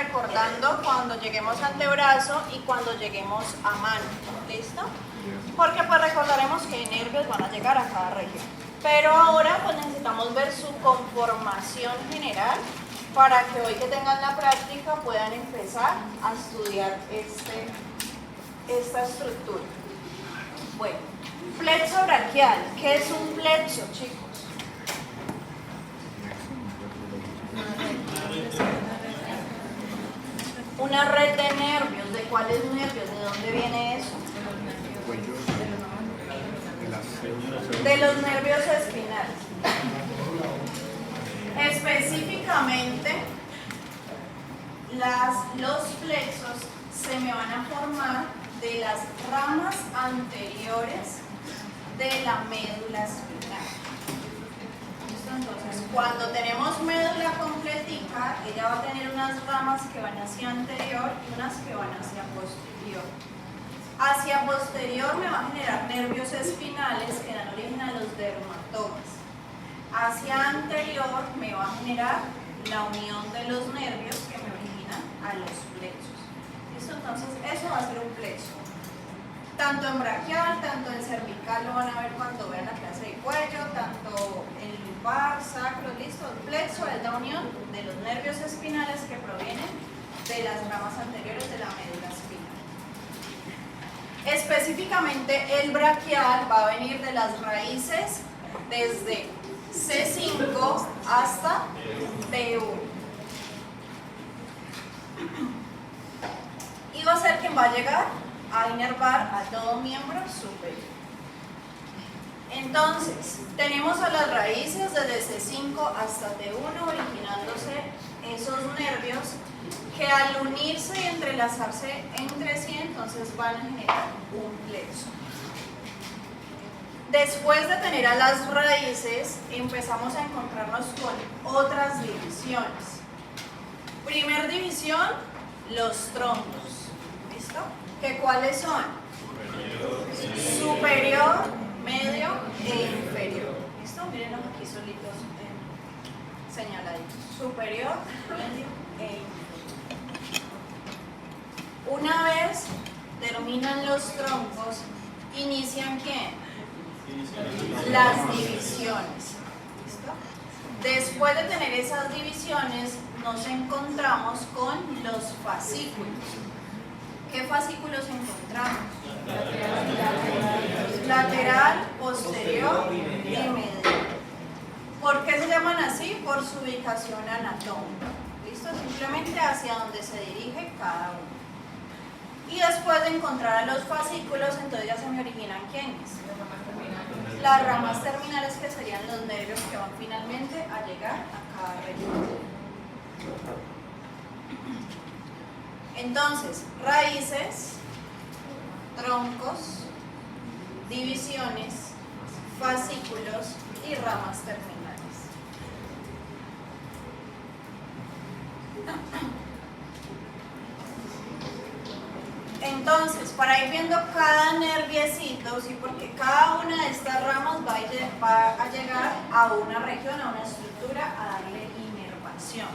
recordando cuando lleguemos a antebrazo y cuando lleguemos a mano. ¿Listo? Porque pues recordaremos qué nervios van a llegar a cada región. Pero ahora pues necesitamos ver su conformación general para que hoy que tengan la práctica puedan empezar a estudiar esta estructura. Bueno, plexo braquial. ¿Qué es un plexo, chicos? Una red de nervios. ¿De cuáles nervios? ¿De dónde viene eso? De los nervios espinales. Específicamente, los plexos se me van a formar de las ramas anteriores de la médula espinal. ¿Listo? Entonces, cuando tenemos médula completica, ella va a tener unas ramas que van hacia anterior y unas que van hacia posterior. Hacia posterior me va a generar nervios espinales que dan origen a los dermatomas. Hacia anterior me va a generar la unión de los nervios que me originan a los plexos. ¿Listo? Entonces, eso va a ser un plexo. Tanto en braquial, tanto en cervical lo van a ver cuando vean la clase de cuello, tanto en lumbar, sacro, listo. El plexo es la unión de los nervios espinales que provienen de las ramas anteriores de la médula espinal. Específicamente el braquial va a venir de las raíces desde C5 hasta T1. Y va a ser quien va a llegar a inervar a todo miembro superior. Entonces, tenemos a las raíces desde C5 hasta T1 originándose esos nervios que al unirse y entrelazarse entre sí, entonces van a generar un plexo. Después de tener a las raíces, empezamos a encontrarnos con otras divisiones. Primer división, los troncos. ¿Listo? ¿Que cuáles son? Superior, medio e inferior. ¿Listo? Mírenlos aquí solitos señaladitos. Superior, medio e inferior. Una vez terminan los troncos, inician ¿qué? Las divisiones. ¿Listo? Después de tener esas divisiones, nos encontramos con los fascículos. ¿Qué fascículos encontramos? Lateral, posterior y medial. ¿Por qué se llaman así? Por su ubicación anatómica. ¿Listo? Simplemente hacia donde se dirige cada uno. Y después de encontrar a los fascículos, entonces ya se me originan ¿quiénes? Las ramas terminales, que serían los nervios que van finalmente a llegar a cada región. Entonces, raíces, troncos, divisiones, fascículos y ramas terminales. Entonces, para ir viendo cada nerviecito, ¿sí? Porque cada una de estas ramas va a llegar a una región, a una estructura, a darle inervación.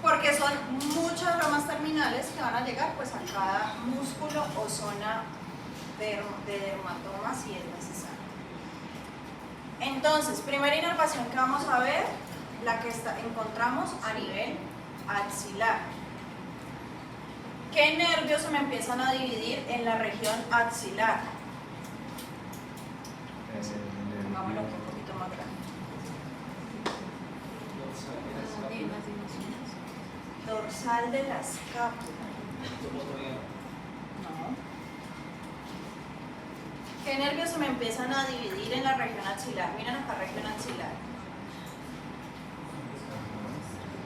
Porque son muchas ramas terminales que van a llegar pues, a cada músculo o zona de dermatomas si es necesario. Entonces, primera inervación que vamos a ver, la que encontramos a nivel axilar. ¿Qué nervios se me empiezan a dividir en la región axilar? Pongámoslo aquí un poquito más grande. Dorsal de la escápula. No. ¿Qué nervios se me empiezan a dividir en la región axilar? Miren acá, región axilar.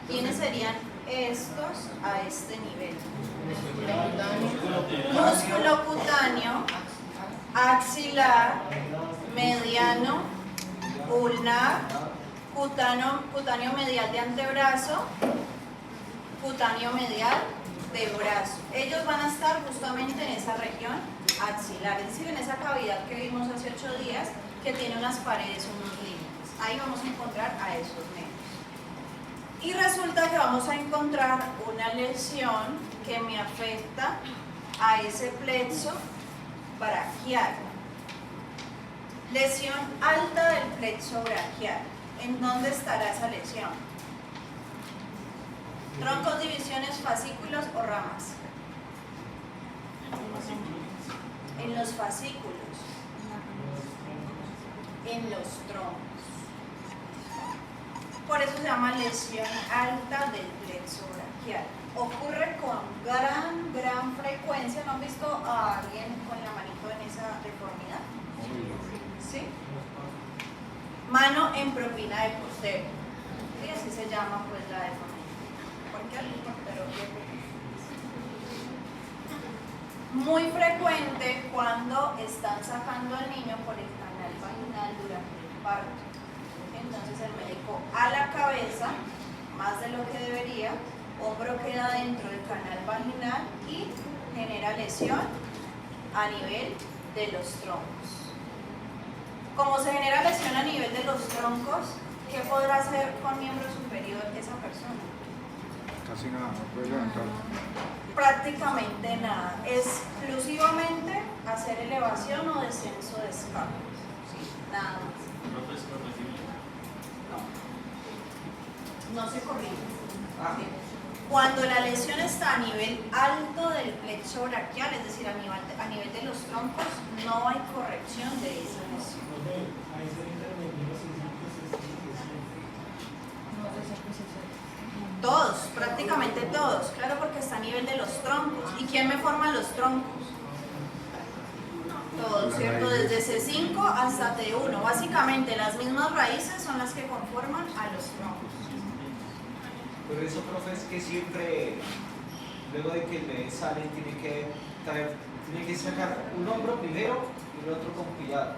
¿Quiénes serían estos a este nivel? Músculo cutáneo, axilar, mediano, ulnar, cutáneo medial de antebrazo, cutáneo medial de brazo. Ellos van a estar justamente en esa región axilar, es decir, en esa cavidad que vimos hace 8 días que tiene unas paredes, unos límites. Ahí vamos a encontrar a esos nervios. Y resulta que vamos a encontrar una lesión que me afecta a ese plexo braquial. Lesión alta del plexo braquial. ¿En dónde estará esa lesión? Troncos, divisiones, fascículos o ramas. En los fascículos. En los troncos. Por eso se llama lesión alta del plexo braquial. Ocurre con gran frecuencia. ¿No han visto a alguien con la manito en esa deformidad? ¿Sí? Mano en propina de portero. Y así se llama pues la deformidad. ¿Por qué el portero? Muy frecuente cuando están sacando al niño por el canal vaginal durante el parto. Entonces el médico a la cabeza, más de lo que debería, hombro queda dentro del canal vaginal y genera lesión a nivel de los troncos. Como se genera lesión a nivel de los troncos, ¿qué podrá hacer con miembro superior esa persona? Casi nada, no puede levantar. Prácticamente nada. Exclusivamente hacer elevación o descenso de escápulas. Sí, nada más. No se corrige. Sí. Cuando la lesión está a nivel alto del plexo braquial, es decir, a nivel de los troncos, no hay corrección de esa lesión. Todos, prácticamente todos, claro, porque está a nivel de los troncos. ¿Y quién me forma los troncos? Todos, ¿cierto? Desde C5 hasta T1. Básicamente las mismas raíces son las que conforman a los troncos. Pero eso, profe, es que siempre, luego de que el bebé sale, tiene que sacar un hombro primero y el otro con cuidado.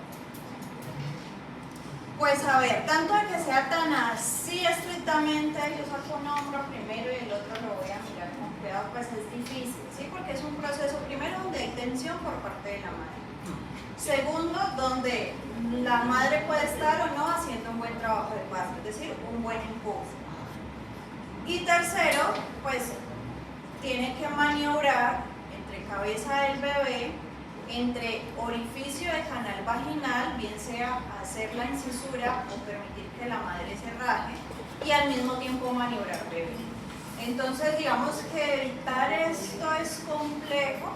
Pues a ver, tanto de que sea tan así estrictamente, yo saco un hombro primero y el otro lo voy a mirar con cuidado, pues es difícil, ¿sí? Porque es un proceso, primero, donde hay tensión por parte de la madre. Segundo, donde la madre puede estar o no haciendo un buen trabajo de parto, es decir, un buen impulso. Y tercero, pues tiene que maniobrar entre cabeza del bebé, entre orificio de canal vaginal, bien sea hacer la incisura o permitir que la madre se raje, y al mismo tiempo maniobrar bebé. Entonces, digamos que evitar esto es complejo,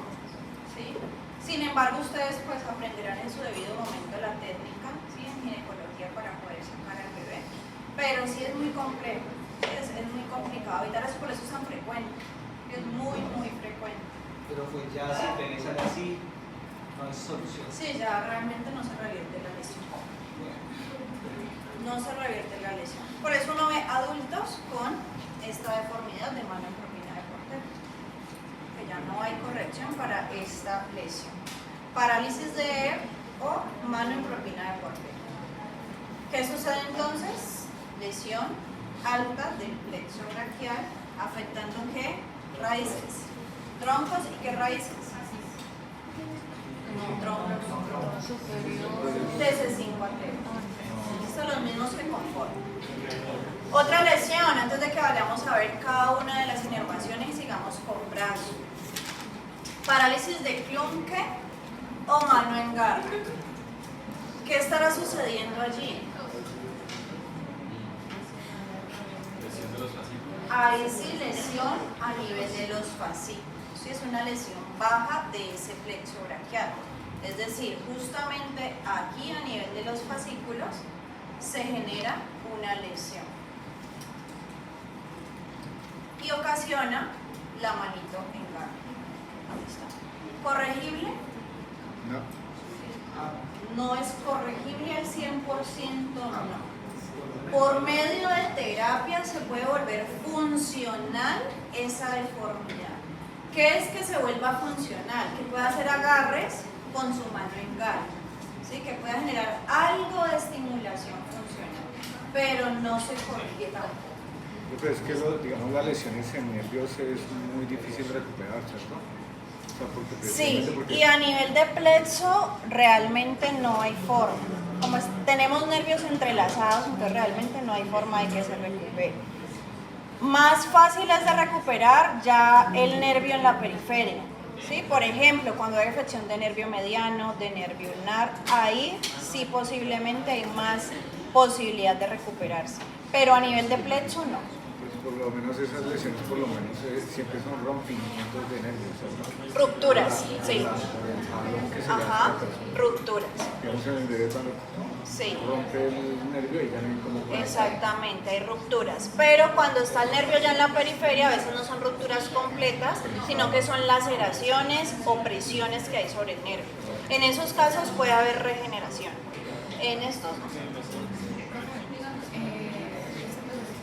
¿sí? Sin embargo, ustedes pues aprenderán en su debido momento la técnica, ¿sí? En ginecología para poder sacar al bebé, pero sí es muy complejo. Es muy complicado evitar eso, por eso es tan frecuente, es muy frecuente. Pero pues ya si el bebé sale así, no es solución. Sí, ya realmente no se revierte la lesión. No se revierte la lesión. Por eso uno ve adultos con esta deformidad de mano en propina de portero, que ya no hay corrección para esta lesión. Parálisis de ER o mano en propina de portero. ¿Qué sucede entonces? Lesión alta del plexo braquial, afectando ¿qué? Raíces, troncos y ¿qué raíces? No, troncos superior de C5 a T1. Estos son los mismos que conforman. Otra lesión, antes de que vayamos a ver cada una de las inervaciones y sigamos con brazo. Parálisis de Klumpke o mano en garra. ¿Qué estará sucediendo allí? Ahí sí, lesión a nivel de los fascículos, ¿sí? Es una lesión baja de ese plexo braquial, es decir, justamente aquí a nivel de los fascículos se genera una lesión y ocasiona la manito en garra. Ahí está. ¿Corregible? No. No es corregible al 100%, no. Por medio de terapia se puede volver funcional esa deformidad. ¿Qué es que se vuelva funcional? Que pueda hacer agarres con su mano en garra, ¿sí? Que pueda generar algo de estimulación funcional, pero no se corrige tampoco. Pero es que digamos, las lesiones en nervios es muy difícil recuperar, ¿cierto? O sea, sí, y a nivel de plexo realmente no hay forma. Como tenemos nervios entrelazados, entonces realmente no hay forma de que se recupere. Más fáciles de recuperar ya el nervio en la periferia. ¿Sí? Por ejemplo, cuando hay afección de nervio mediano, de nervio ulnar, ahí sí posiblemente hay más posibilidad de recuperarse. Pero a nivel de plexo no. Pues por lo menos esas lesiones por lo menos siempre son rompimientos de nervios, ¿cierto? Rupturas, sí. Ajá, Ajá, rupturas. digamos en el bebé cuando Sí. rompe el nervio y ya no hay como Exactamente, hay rupturas, pero cuando está el nervio ya en la periferia, a veces no son rupturas completas, sino que son laceraciones o presiones que hay sobre el nervio. En esos casos puede haber regeneración. En estos no.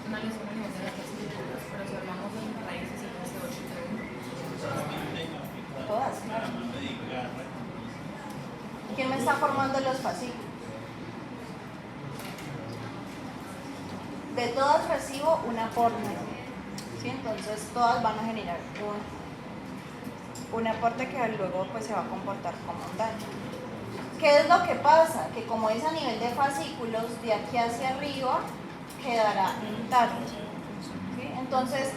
Una lesión a nivel de la testícula, pero si hablamos de raíces y Todas, claro. ¿Quién me está formando los fascículos? De todas recibo un aporte, ¿sí? Entonces todas van a generar un aporte que luego pues se va a comportar como un daño. ¿Qué es lo que pasa? Que como es a nivel de fascículos, de aquí hacia arriba quedará intacto, ¿sí? Entonces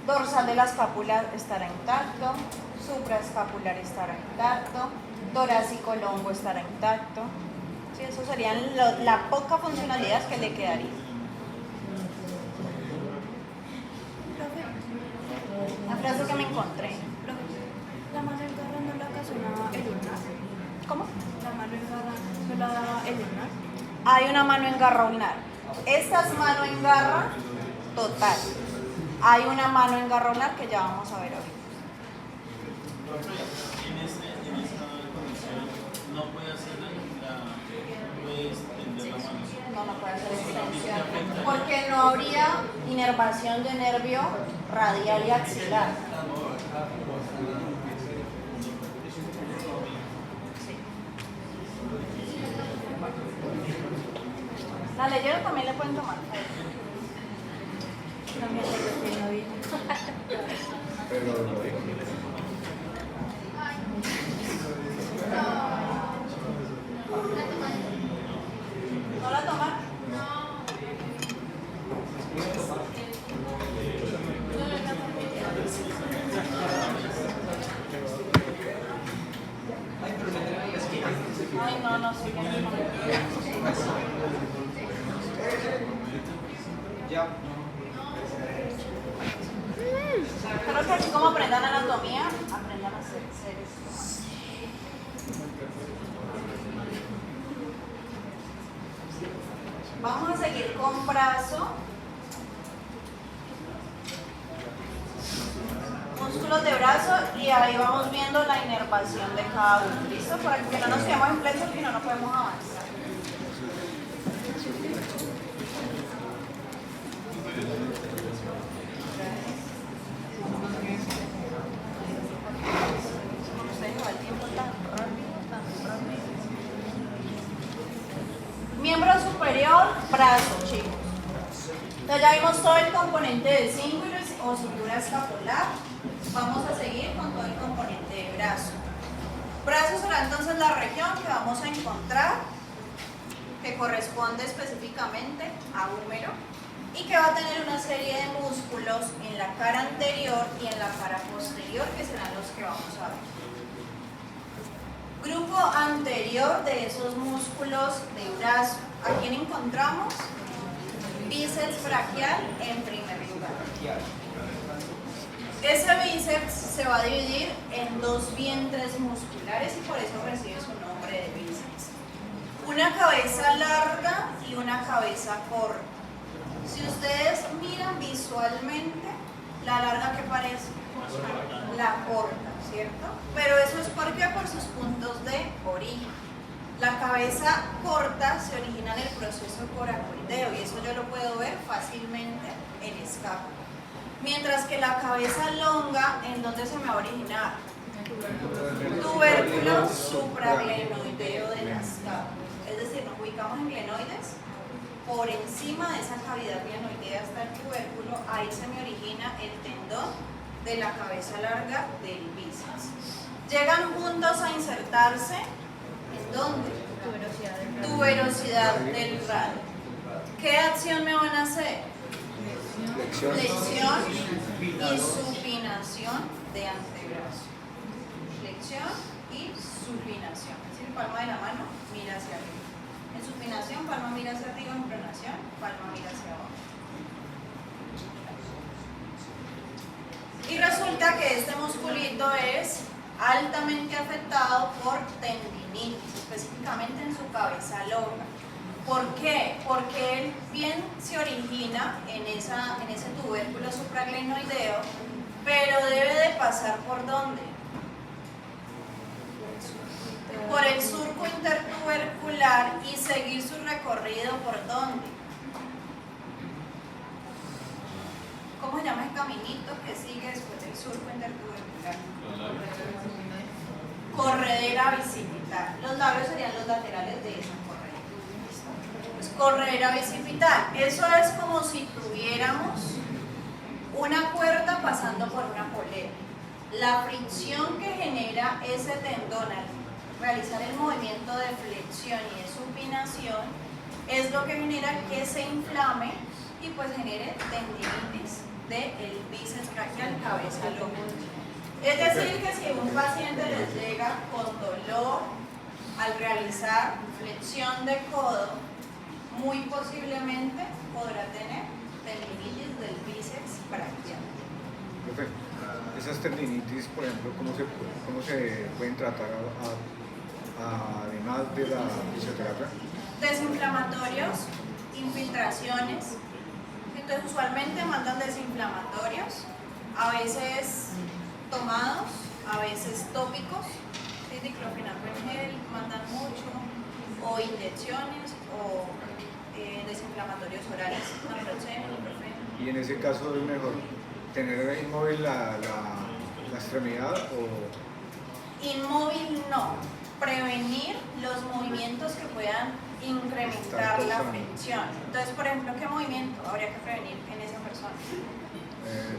dorsal de la escápula estará intacto, supraescapular estará intacto, torácico longo estará intacto, ¿sí? Eso serían la poca funcionalidad que le quedaría. La frase que me encontré. la mano engarra no la ocasiona el ulnar. ¿Cómo? La mano engarra no la da el ulnar. Hay una mano en garra ulnar. Esta es mano en garra total. Hay una mano en garra ulnar que ya vamos a ver hoy. En esa condición no puede hacer puede extender la mano. No puede hacer extensión. Porque no habría inervación de nervio radial y axilar. La leyeron también le pueden tomar. No me acuerdo quién lo dijo. pero lo digo. ¿No la toman? Ay, no sé qué Ya. Creo que así como aprendan anatomía, aprendan a hacer seres. Vamos a seguir con brazo. Músculos de brazo y ahí vamos viendo la inervación de cada uno. ¿Listo? Para que no nos quedemos en plexo porque no podemos avanzar. Miembro superior, brazo, chicos. Entonces ya vimos todo el componente del cíngulo o cintura escapular. Vamos a seguir con todo el componente de brazo. Brazo será entonces la región que vamos a encontrar, que corresponde específicamente a húmero y que va a tener una serie de músculos en la cara anterior y en la cara posterior, que serán los que vamos a ver. Grupo anterior de esos músculos de brazo. ¿A quién encontramos? Bíceps braquial en primer lugar. Ese bíceps se va a dividir en dos vientres musculares y por eso recibe su nombre de bíceps. Una cabeza larga y una cabeza corta. Si ustedes miran visualmente, la larga que parece, la corta, ¿cierto? Pero eso es porque por sus puntos de origen. La cabeza corta se origina en el proceso coracoideo y eso yo lo puedo ver fácilmente en escápula. Mientras que la cabeza longa, ¿en dónde se me va a originar? Tubérculo supraglenoideo de la escápula. Es decir, nos ubicamos en glenoides. Por encima de esa cavidad glenoidea está el tubérculo, ahí se me origina el tendón de la cabeza larga del bíceps. Llegan juntos a insertarse, ¿en dónde? Tuberosidad del radio. ¿Qué acción me van a hacer? Flexión. flexión y supinación de antebrazo. Flexión y supinación. Es decir, palma de la mano mira hacia arriba. En supinación, palma mira hacia arriba. En pronación, palma mira hacia abajo. Y resulta que este musculito es altamente afectado por tendinitis, específicamente en su cabeza loca. ¿Por qué? Porque él bien se origina en ese tubérculo supraglenoideo, pero debe de pasar ¿por dónde? Por el surco intertubercular y seguir su recorrido ¿por dónde? ¿Cómo se llama el caminito que sigue después del surco intertubercular? Corredera bicipital. Los labios serían los laterales de esa corredera. Pues corredera bicipital. Eso es como si tuviéramos una cuerda pasando por una polea. La fricción que genera ese tendón al realizar el movimiento de flexión y de supinación es lo que genera que se inflame y pues genere tendinitis del bíceps braquial, cabeza loca. Es decir, que si un paciente les llega con dolor al realizar flexión de codo, muy posiblemente podrá tener tendinitis del bíceps braquial. Profe, esas tendinitis, por ejemplo, ¿cómo se pueden tratar además de la fisioterapia? Desinflamatorios, infiltraciones. Entonces usualmente mandan desinflamatorios, a veces tomados, a veces tópicos, ¿sí? Diclofenaco en gel, mandan mucho, o inyecciones, o desinflamatorios orales, naproxeno, ibuprofeno. Y en ese caso es mejor tener inmóvil la extremidad o... Inmóvil no, prevenir los movimientos que puedan incrementar la fricción. Entonces, por ejemplo, ¿qué movimiento habría que prevenir en esa persona?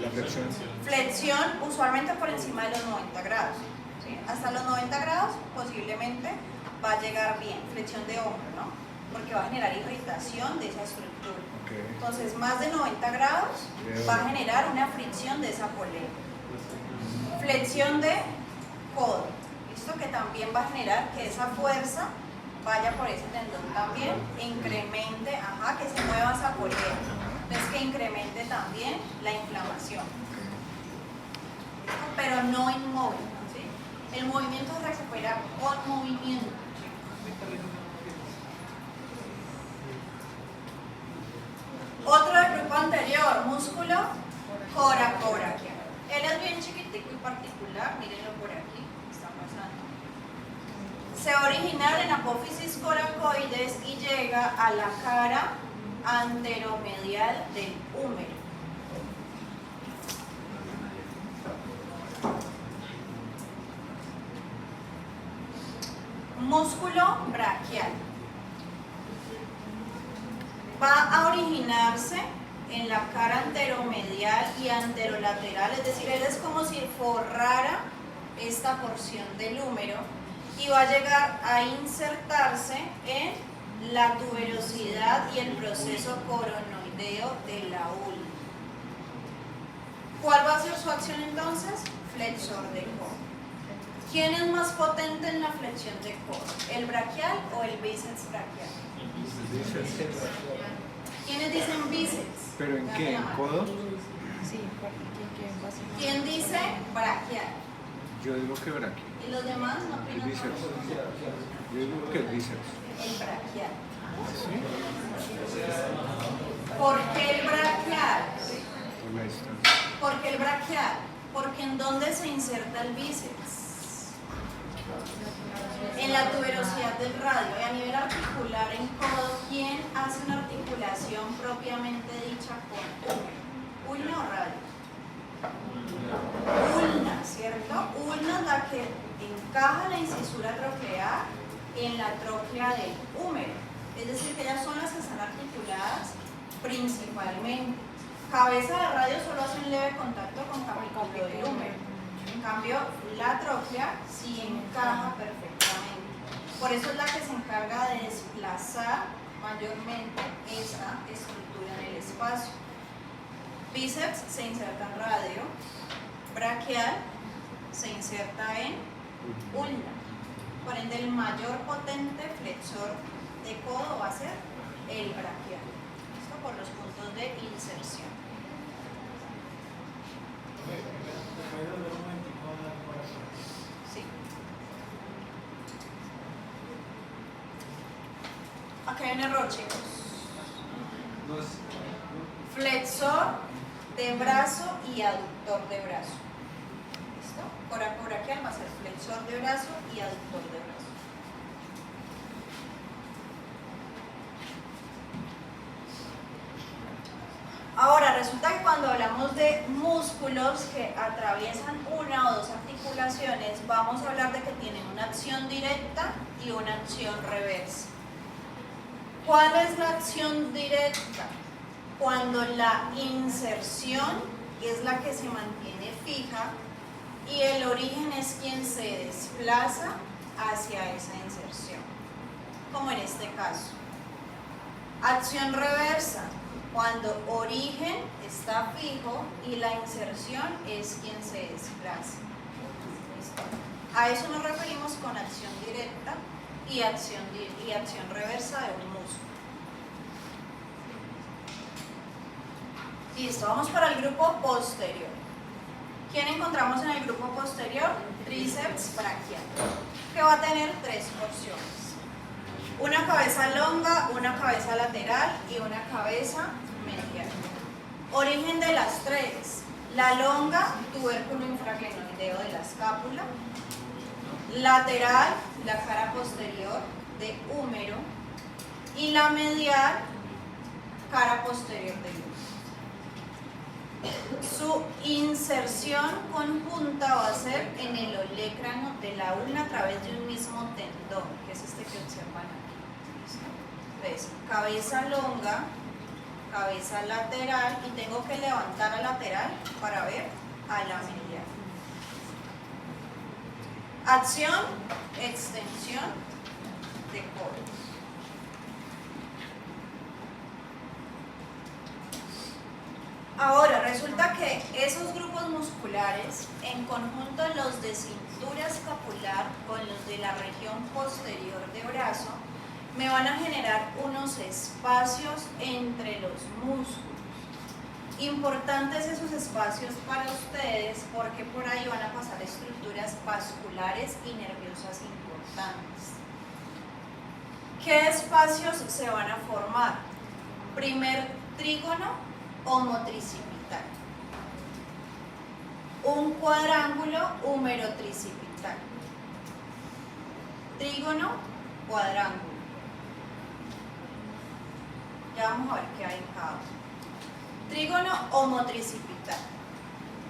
La flexión. Flexión usualmente por encima de los 90 grados. ¿Sí? Hasta los 90 grados posiblemente va a llegar bien, flexión de hombro, ¿no? Porque va a generar irritación de esa estructura. Okay. Entonces, más de 90 grados va a generar una fricción de esa polea. Flexión de codo, ¿listo? Que también va a generar que esa fuerza vaya por ese tendón también, incremente, que se mueva esa polea. Entonces, que incremente también la inflamación. Pero no inmóvil, ¿sí? El movimiento se recupera con movimiento. Otro del grupo anterior, músculo coracobraquial. Él es bien chiquitico y particular, mírenlo por aquí, está pasando. Se va a originar en apófisis coracoides y llega a la cara anteromedial del húmero. Músculo braquial. Va a originarse en la cara anteromedial y anterolateral, es decir, él es como si forrara esta porción del húmero y va a llegar a insertarse en la tuberosidad y el proceso coronoideo de la ulna. ¿Cuál va a ser su acción entonces? Flexor de codo. ¿Quién es más potente en la flexión de codo? ¿El braquial o el bíceps braquial? ¿Quiénes dicen bíceps? ¿Pero en qué? ¿En codo? Sí, porque ¿Quién dice braquial? Yo digo que braquial. ¿Y los demás no El opinan? bíceps. Yo digo que el bíceps. El braquial. ¿Sí? ¿Por qué el braquial? Por la distancia. ¿Por qué el braquial? Porque ¿en dónde se inserta el bíceps? En la tuberosidad del radio. Y a nivel articular en codo, ¿quién hace una articulación propiamente dicha con ulna o radio? Ulna, ¿cierto? Ulna es la que encaja la incisura troclear en la tróclea del húmero. Es decir, que ellas son las que están articuladas principalmente. Cabeza de radio solo hace un leve contacto con capítulo del húmero. En cambio, la tróclea sí encaja perfectamente. Por eso es la que se encarga de desplazar mayormente esa estructura en el espacio. Bíceps se inserta en radio, braquial se inserta en ulna. Por ende, el mayor potente flexor de codo va a ser el braquial. Esto por los puntos de inserción. Sí. Aquí hay un error, chicos. No es, Flexor de brazo y aductor de brazo. ¿Listo? Coracobraquial va a ser flexor de brazo y aductor de brazo. Ahora, resulta que cuando hablamos de músculos que atraviesan una o dos articulaciones, vamos a hablar de que tienen una acción directa y una acción reversa. ¿Cuál es la acción directa? Cuando la inserción es la que se mantiene fija y el origen es quien se desplaza hacia esa inserción, como en este caso. Acción reversa, cuando origen está fijo y la inserción es quien se desplaza. ¿Listo? A eso nos referimos con acción directa y acción reversa de un músculo. Listo, vamos para el grupo posterior. ¿Quién encontramos en el grupo posterior? Tríceps braquial, que va a tener tres porciones: una cabeza longa, una cabeza lateral y una cabeza medial. Origen de las tres: la longa, tubérculo infraglenoideo de la escápula; lateral, la cara posterior de húmero; y la medial, cara posterior de húmero. Su inserción conjunta va a ser en el olecrano de la ulna a través de un mismo tendón, que es este que observan aquí. ¿Listo? Entonces, cabeza longa, cabeza lateral, y tengo que levantar a lateral para ver a la medial. Acción, extensión de codo. Ahora, resulta que esos grupos musculares, en conjunto los de cintura escapular con los de la región posterior de brazo, me van a generar unos espacios entre los músculos. Importantes esos espacios para ustedes porque por ahí van a pasar estructuras vasculares y nerviosas importantes. ¿Qué espacios se van a formar? Primer trígono homotricipital, un cuadrángulo húmero-tricipital, trígono, cuadrángulo. Ya vamos a ver qué hay en cada uno. Trígono homotricipital.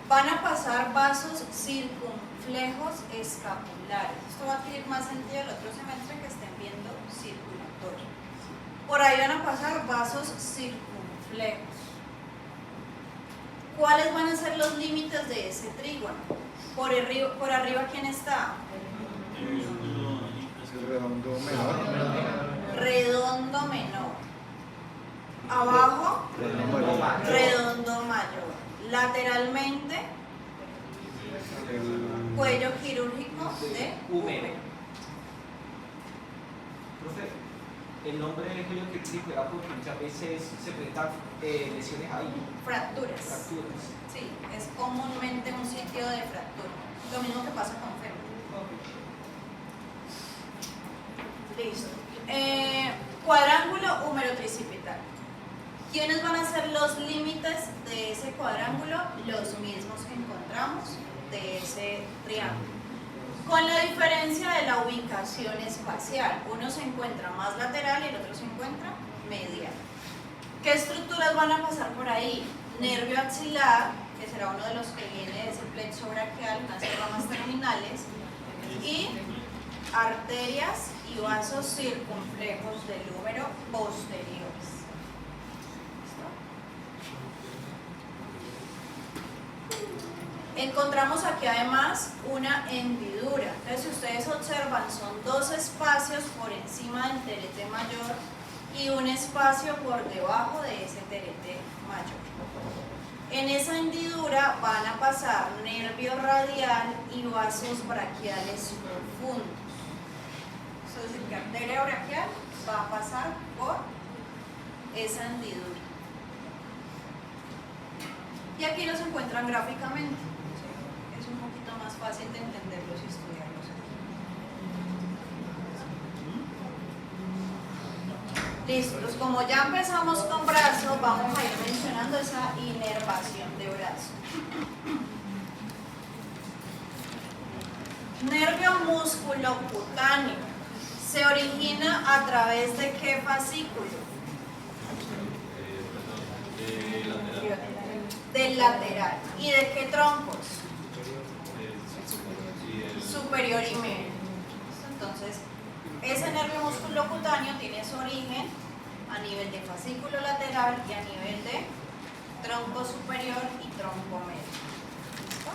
Van a pasar vasos circunflejos escapulares. Esto va a adquirir más sentido el otro semestre que estén viendo circulatorio. Por ahí van a pasar vasos circunflejos. ¿Cuáles van a ser los límites de ese trígono? Por arriba, ¿quién está? El redondo menor. Redondo menor. Abajo, Redondo mayor. redondo mayor. Lateralmente, El cuello quirúrgico de húmero. profe, el nombre del cuello quirúrgico era porque muchas veces se presentan lesiones ahí, Fracturas. fracturas. Sí, es comúnmente un sitio de fractura. Lo mismo que pasa con fémur. Listo. Cuadrángulo húmero-tricipital. ¿Quiénes van a ser los límites de ese cuadrángulo? Los mismos que encontramos de ese triángulo, con la diferencia de la ubicación espacial. Uno se encuentra más lateral y el otro se encuentra medial. ¿Qué estructuras van a pasar por ahí? Nervio axilar, que será uno de los que viene de ese plexo braquial, unas ramas terminales, y arterias y vasos circunflejos del húmero posteriores. Encontramos aquí además una hendidura. Entonces, si ustedes observan, son dos espacios por encima del terete mayor y un espacio por debajo de ese terete mayor. En esa hendidura van a pasar nervio radial y vasos braquiales profundos. Eso es decir, que arteria braquial va a pasar por esa hendidura. Y aquí los encuentran gráficamente. Es un poquito más fácil de entenderlos y estudiarlos aquí. Listos, como ya empezamos con brazo, vamos a ir mencionando esa inervación de brazo. Nervio músculo cutáneo se origina a través de ¿qué fascículo? Del lateral. ¿Y de qué troncos? Superior y medio. Entonces, ese nervio músculo cutáneo tiene su origen a nivel de fascículo lateral y a nivel de tronco superior y tronco medio. ¿Listo?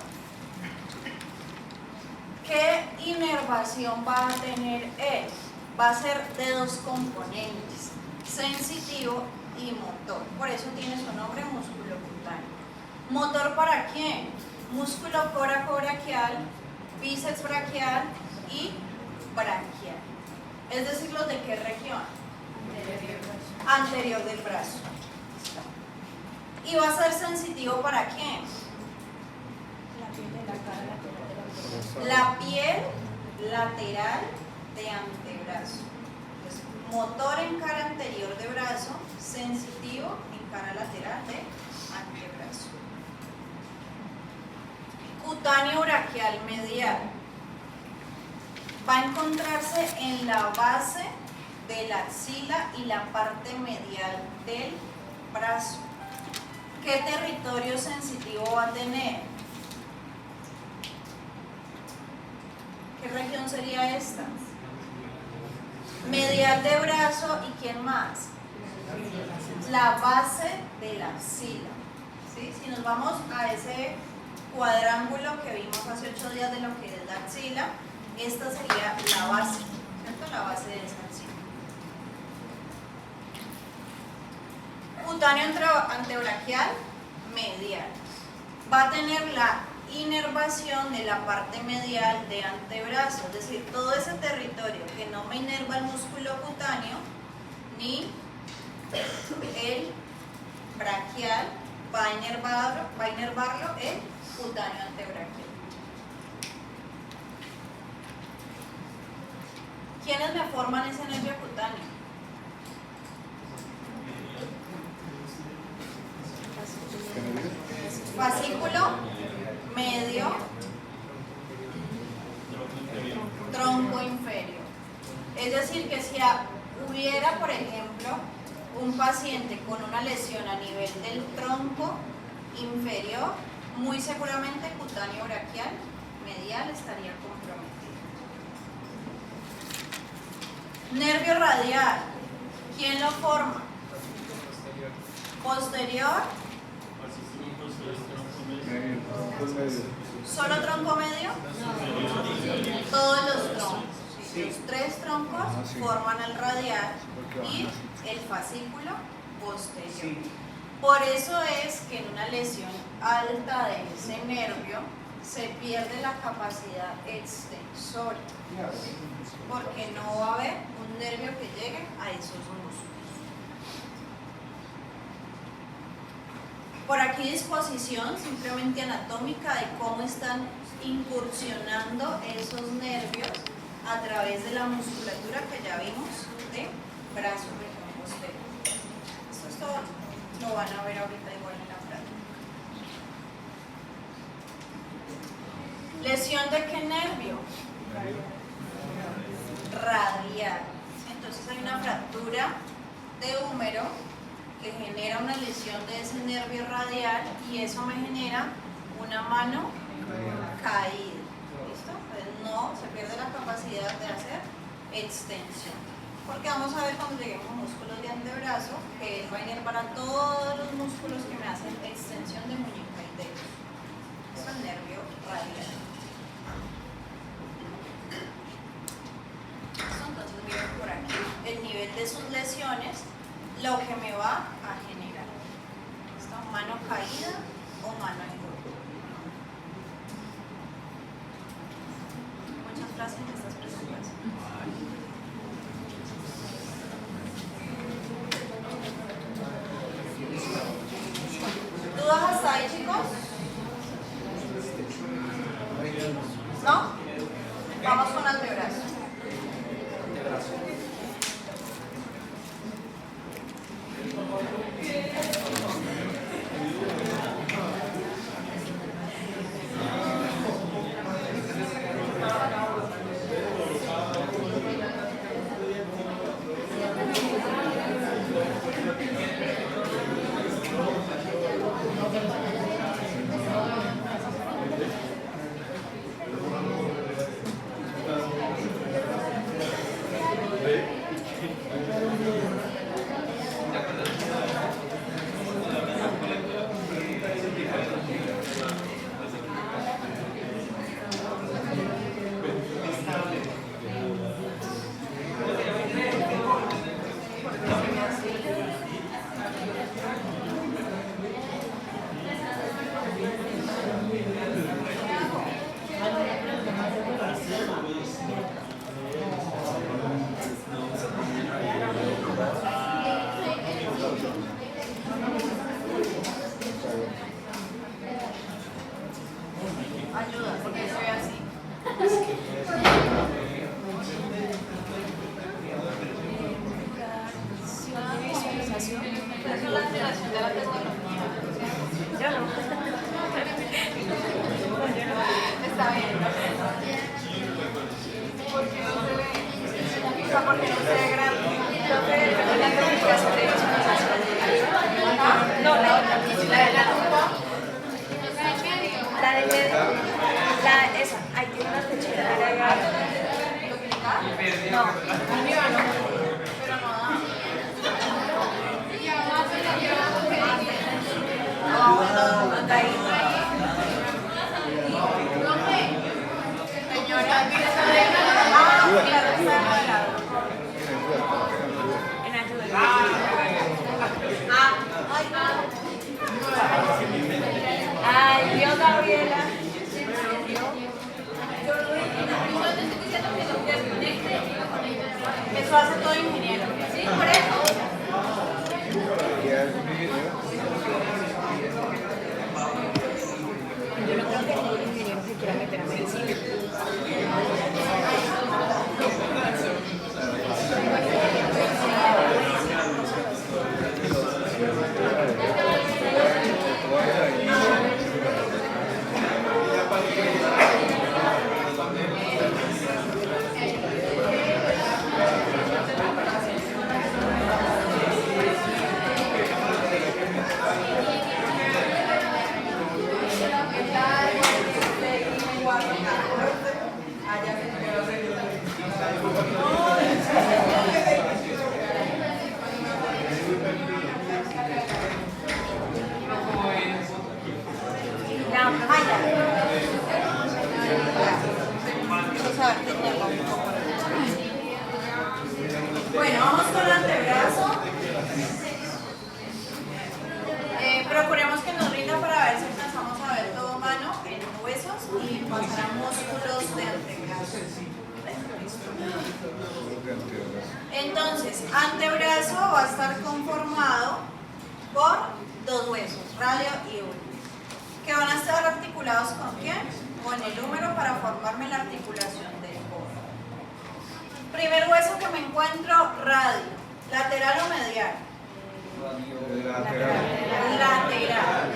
¿Qué inervación va a tener él? Va a ser de dos componentes, sensitivo y motor. Por eso tiene su nombre músculo cutáneo. ¿Motor para quién? Músculo coracobraquial, bíceps braquial y braquial. Es decir, los de qué región? Anterior del brazo. ¿Y va a ser sensitivo para quién? La piel lateral de antebrazo. Entonces, motor en cara anterior de brazo, sensitivo en cara lateral de antebrazo. Cutáneo braquial medial. Va a encontrarse en la base de la axila y la parte medial del brazo. ¿Qué territorio sensitivo va a tener? ¿Qué región sería esta? Medial de brazo y ¿quién más? La base de la axila. ¿Sí? Si nos vamos a ese cuadrángulo que vimos hace 8 días de lo que es la axila, esta sería la base, ¿cierto? La base de esa axila. Cutáneo antebraquial medial. Va a tener la inervación de la parte medial de antebrazo, es decir, todo ese territorio que no me inerva el músculo cutáneo ni el braquial va a inervarlo el cutáneo antebraquial. ¿Quiénes me forman ese nervio cutáneo? Fascículo medio, tronco inferior. Es decir, que si hubiera, por ejemplo, un paciente con una lesión a nivel del tronco inferior, muy seguramente cutáneo braquial medial estaría comprometido. Nervio radial, ¿quién lo forma? Posterior. ¿Solo tronco medio? Todos los troncos. Los 3 troncos forman el radial y el fascículo posterior. Por eso es que en una lesión alta de ese nervio se pierde la capacidad extensora, porque no va a haber un nervio que llegue a esos músculos. Por aquí disposición simplemente anatómica de cómo están incursionando esos nervios a través de la musculatura que ya vimos de brazo región posterior. Esto lo van a ver ahorita igual en la práctica. ¿Lesión de qué nervio? Radial. Entonces hay una fractura de húmero que genera una lesión de ese nervio radial y eso me genera una mano caída. ¿Listo? Entonces no se pierde la capacidad de hacer extensión. Porque vamos a ver cuando lleguemos a músculos de antebrazo que él va a inervar a todos los músculos que me hacen extensión de muñeca y dedo. Eso es el nervio radial. Entonces miren por aquí el nivel de sus lesiones, lo que me va a generar. Esta mano caída o mano en grupo. Muchas frases en estas presentaciones. ¿Dudas hasta ahí, chicos? ¿No? Vamos con antebrazo. Ayuda, porque soy así. Eso es la aceleración de la tecnología. Yo no. Está bien. ¿Por qué no se ve? O sea, ¿por qué no se ve grande? Creo que la comunicación de visualización. No, la otra. La de la lupa. La del medio, esa, ahí tiene una flechita. No, arriba no, pero no da. No, bueno, anda ahí. Señora, claro, está de lado. En ayuda. Ay, Dios, Gabriela. Eso hace todo ingeniero. ¿Sí? Por eso. Yo no creo que ningún ingeniero se quiera meter a medicina. Bueno, vamos con el antebrazo. Procuremos que nos rinda para ver si alcanzamos a ver todo mano en huesos y pasar a músculos de antebrazo. Entonces, antebrazo va a estar conformado por dos huesos, radio y ulna, que van a estar articulados ¿con quién? Con el húmero para formarme la articulación del codo. Primer hueso que me encuentro, radio, lateral o medial. Lateral.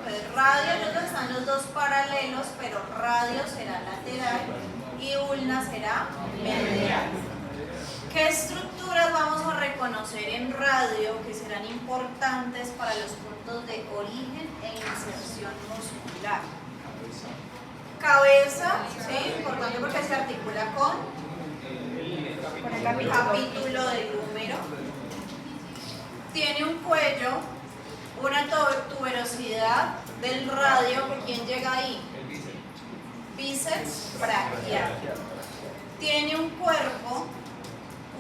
Pues radio, ellos están los dos paralelos, pero radio será lateral y ulna será medial. ¿Qué estructuras vamos a reconocer en radio que serán importantes para los puntos de origen e inserción muscular? Cabeza, ¿sí? Importante porque se articula con el capítulo del húmero. Tiene un cuello, una tuberosidad del radio, ¿quién llega ahí? Bíceps braquial. Tiene un cuerpo,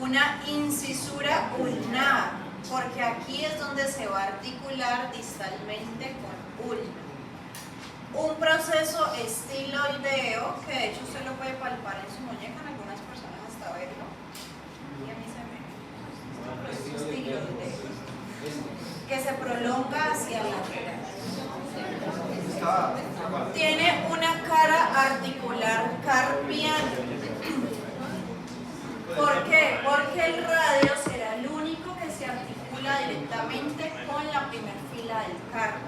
una incisura ulnar, porque aquí es donde se va a articular distalmente con ulna. un proceso estiloideo, que de hecho usted lo puede palpar en su muñeca, en algunas personas hasta verlo. Y a mí se me... un proceso estiloideo, que se prolonga hacia la lateral. Tiene una cara articular carpiana. ¿Por qué? Porque el radio será el único que se articula directamente con la primera fila del carpo.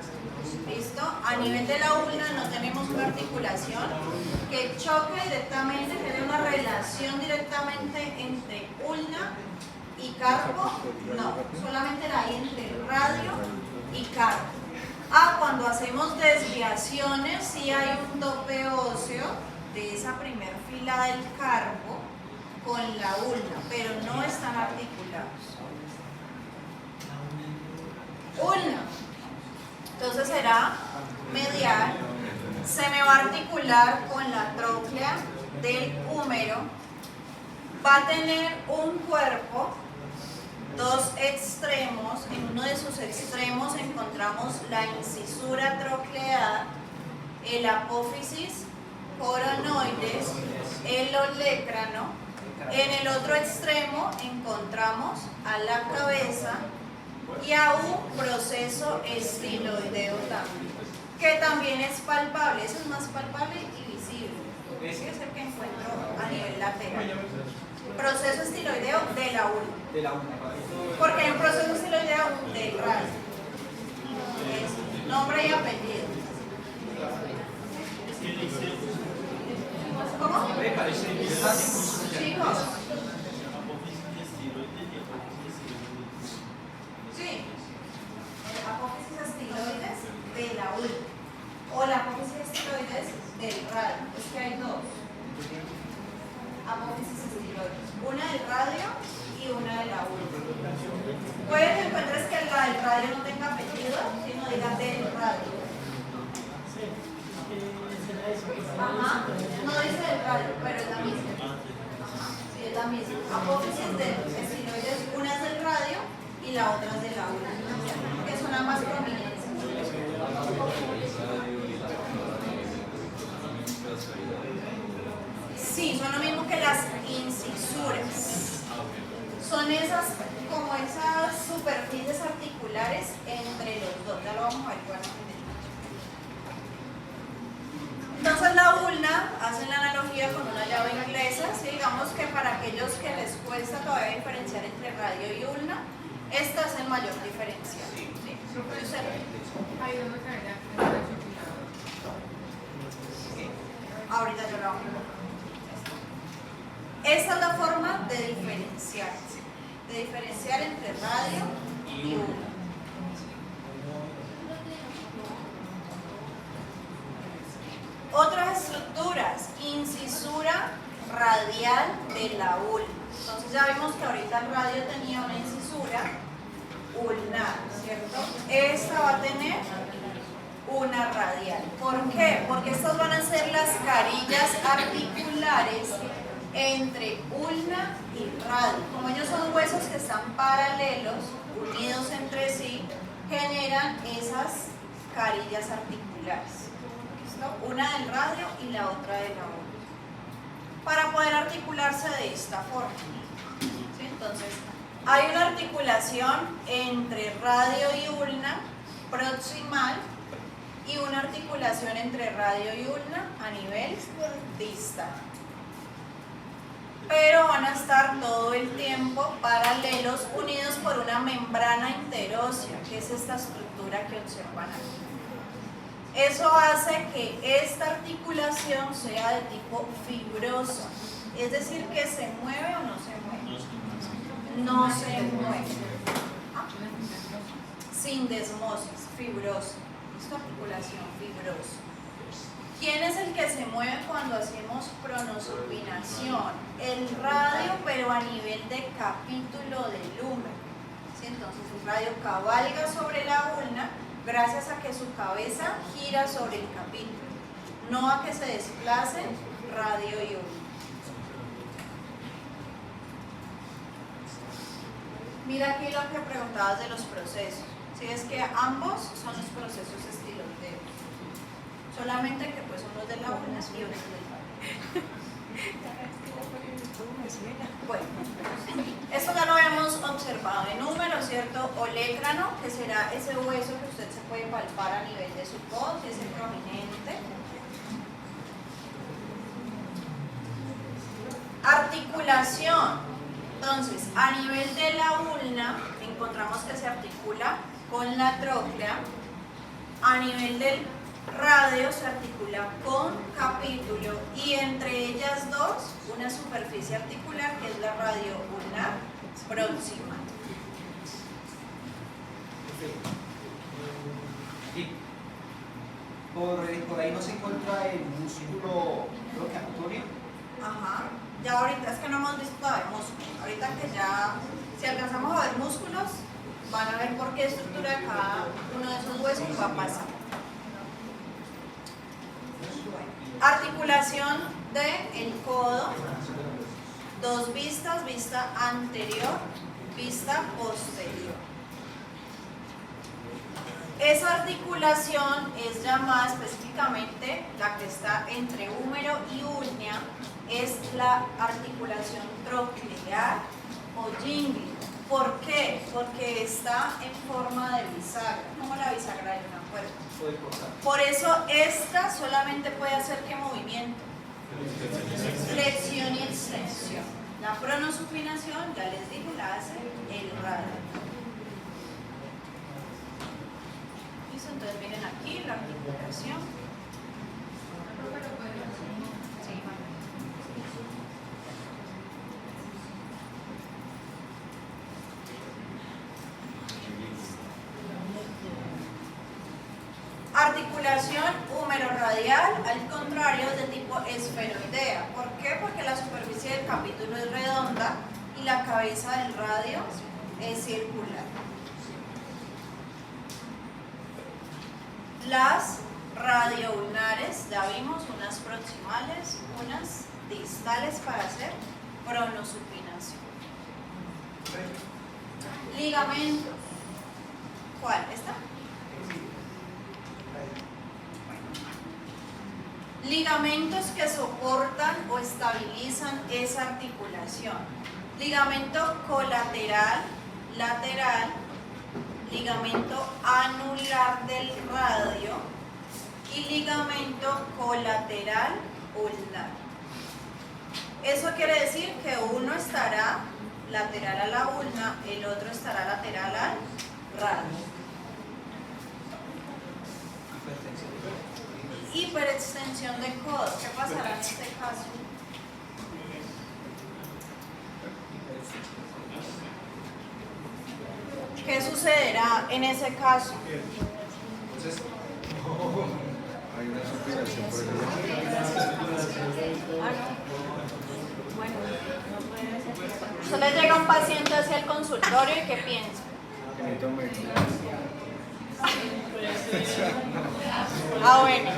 ¿Listo? A nivel de la ulna no tenemos una articulación que choque directamente, que dé una relación directamente entre ulna y carpo. No, solamente la hay entre radio y carpo. Cuando hacemos desviaciones, sí hay un tope óseo de esa primera fila del carpo con la ulna, pero no están articulados. Ulna. Entonces será medial, se me va a articular con la tróclea del húmero, va a tener un cuerpo, dos extremos, en uno de sus extremos encontramos la incisura trocleada, el apófisis coronoides, el olecrano, en el otro extremo encontramos a la cabeza y a un proceso estiloideo también, que también es palpable, eso es más palpable y visible, ese es el que encuentro a nivel lateral. Proceso estiloideo de la ulna. Porque hay un proceso estiloideo del radio. Es nombre y apellido. ¿Cómo? Chicos. Sí. Apófisis estiloides de la ulna. O la apófisis estiloides del radio. Es que hay dos. Apófisis estiloides. Una del radio y una de la ulna. Puede que encuentres que la del radio no tenga apellido, sino diga del radio. Ajá, no dice del radio, pero es la misma. Sí, es la misma. Apófisis de estiloides, una es del radio y la otra es de la ulna, que son ambas prominentes. Sí, son lo mismo que las incisuras. Son esas, como esas superficies articulares entre los dos. Ya lo vamos a ver igual. Entonces la ulna, hacen la analogía con una llave inglesa, ¿sí? Digamos que para aquellos que les cuesta todavía diferenciar entre radio y ulna, esta es el mayor diferencial. ¿Sí? Ahí donde caerá. Ahorita yo lo hago. Esta es la forma de diferenciar entre radio y ulna. Otras estructuras, incisura radial de la ulna. Entonces ya vimos que ahorita el radio tenía una incisura ulnar, ¿cierto? Esta va a tener una radial. ¿Por qué? Porque estas van a ser las carillas articulares entre ulna y radio. Como ellos son huesos que están paralelos, unidos entre sí, generan esas carillas articulares. ¿Listo? Una del radio y la otra de la ulna. Para poder articularse de esta forma. ¿Sí? Entonces, hay una articulación entre radio y ulna proximal y una articulación entre radio y ulna a nivel distal. Pero van a estar todo el tiempo paralelos, unidos por una membrana interósea, que es esta estructura que observan aquí. Eso hace que esta articulación sea de tipo fibrosa, es decir, que se mueve o no se mueve. No se mueve. Sin desmosis, fibrosa. Esta articulación fibrosa. ¿Quién es el que se mueve cuando hacemos pronosupinación? El radio, pero a nivel de capítulo del húmero. ¿Sí? Entonces el radio cabalga sobre la ulna gracias a que su cabeza gira sobre el capítulo, no a que se desplacen radio y ulna. Mira aquí lo que preguntabas de los procesos. ¿Sí? Es que ambos son los procesos estiloideos. solamente que pues uno es de la ulna y uno es del radio. Bueno, esto ya lo habíamos observado en húmero, ¿cierto? Olecrano, que será ese hueso que usted se puede palpar a nivel de su codo, que es el prominente. Articulación. Entonces, a nivel de la ulna, encontramos que se articula con la tróclea. A nivel del radio se articula con capítulo y entre ellas dos una superficie articular que es la radio ulnar próxima. Y por ahí no se encuentra el músculo procapitorio. Ajá. Ya ahorita es que no hemos visto todavía músculos. Ahorita que ya, si alcanzamos a ver músculos, van a ver por qué estructura de cada uno de esos huesos va a pasar. Articulación del codo, dos vistas, vista anterior, vista posterior. Esa articulación es llamada específicamente, la que está entre húmero y ulna, es la articulación troclear o jingle. ¿Por qué? Porque está en forma de bisagra, como la bisagra de una puerta. Por eso esta solamente puede hacer ¿qué movimiento? Flexión y extensión. La pronosupinación, ya les dije, la hace el radio. ¿Listo? Entonces miren aquí la articulación. Articulación húmero-radial, al contrario, es de tipo esferoidea. ¿Por qué? Porque la superficie del capítulo es redonda y la cabeza del radio es circular. Las radioulnares, ya vimos, unas proximales, unas distales para hacer pronosupinación. Ligamentos. ¿Cuál? ¿Esta? Ligamentos que soportan o estabilizan esa articulación. Ligamento colateral, lateral, ligamento anular del radio y ligamento colateral ulnar. Eso quiere decir que uno estará lateral a la ulna, el otro estará lateral al radio. Hiperextensión de codo. ¿Qué pasará en este caso? ¿Qué sucederá en ese caso? Entonces, Hay una supinación por el Bueno, usted le llega un paciente hacia el consultorio y ¿qué piensa? Necesito un médico. Ah, bueno.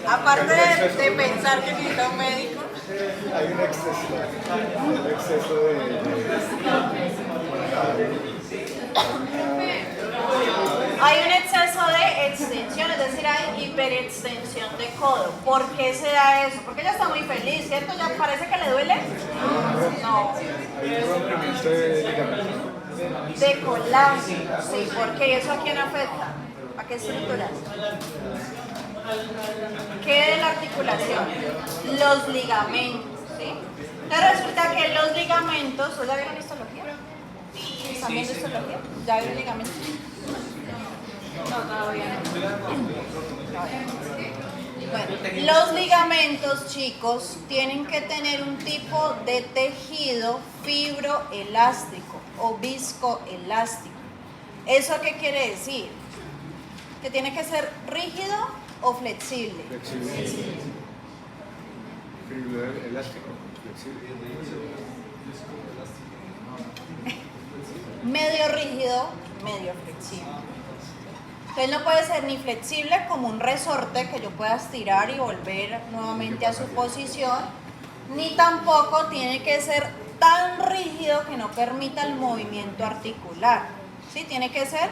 Aparte de pensar que necesita un médico, Hay un exceso hay un exceso de extensión, es decir, hay hiperextensión de codo. ¿Por qué se da eso? Porque ella está muy feliz, ¿cierto? ¿Ya parece que le duele? No. Hay un rompimiento de ligamento. De colágeno, sí, porque eso a quién afecta, ¿a qué estructuras? ¿Qué de la articulación? Los ligamentos, ¿sí? Entonces resulta que los ligamentos, ¿ya vieron histología? ¿Están viendo histología? ¿Ya vieron ligamentos? No, todavía no. Bueno, los ligamentos, chicos, tienen que tener un tipo de tejido fibroelástico o viscoelástico. ¿Eso qué quiere decir? Que tiene que ser rígido o flexible. Flexible. Fibro elástico. Flexible. Medio rígido, medio flexible. Entonces no puede ser ni flexible como un resorte que yo pueda estirar y volver nuevamente a su posición, ni tampoco tiene que ser tan rígido que no permita el movimiento articular. ¿Sí? Tiene que ser